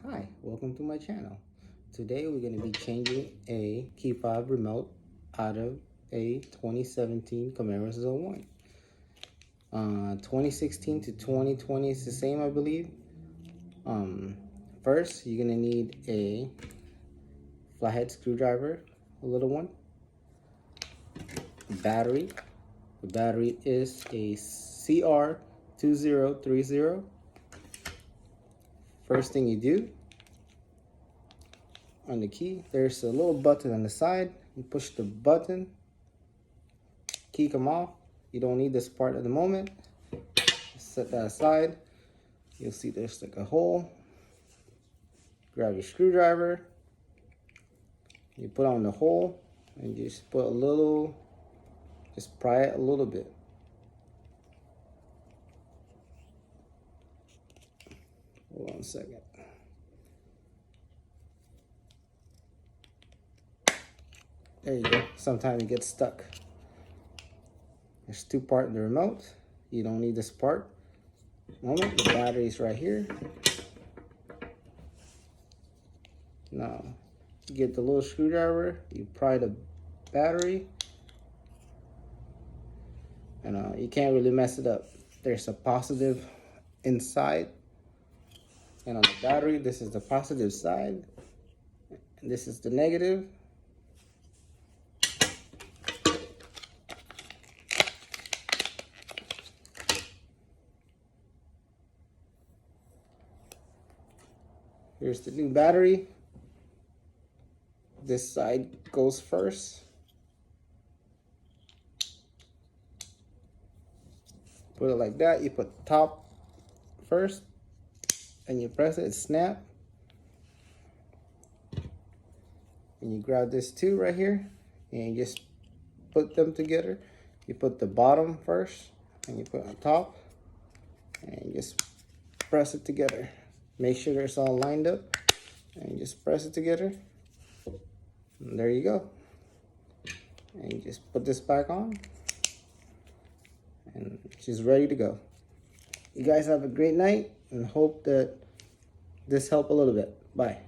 Hi, welcome to my channel. Today we're going to be changing a key fob remote out of a 2017 Camaro ZL1. 2016 to 2020 is the same, I believe. First, you're going to need a flathead screwdriver, a little one, battery. The battery is a CR2030. First thing you do, on the key, there's a little button on the side. You push the button, key come off. You don't need this part at the moment. Set that aside. You'll see there's like a hole. Grab your screwdriver. You put on the hole and just put a little, just pry it a little bit. Hold on a second. There you go. Sometimes it gets stuck. There's two parts of the remote. You don't need this part. Moment, the battery's right here. Now, you get the little screwdriver, you pry the battery, and you can't really mess it up. There's a positive inside, and on the battery, this is the positive side, and this is the negative. Here's the new battery. This side goes first. Put it like that. You put the top first and you press it, snap. And you grab this two right here and you just put them together. You put the bottom first and you put on top and you just press it together. Make sure it's all lined up and just press it together. And there you go. And you just put this back on and she's ready to go. You guys have a great night and hope that this helped a little bit. Bye.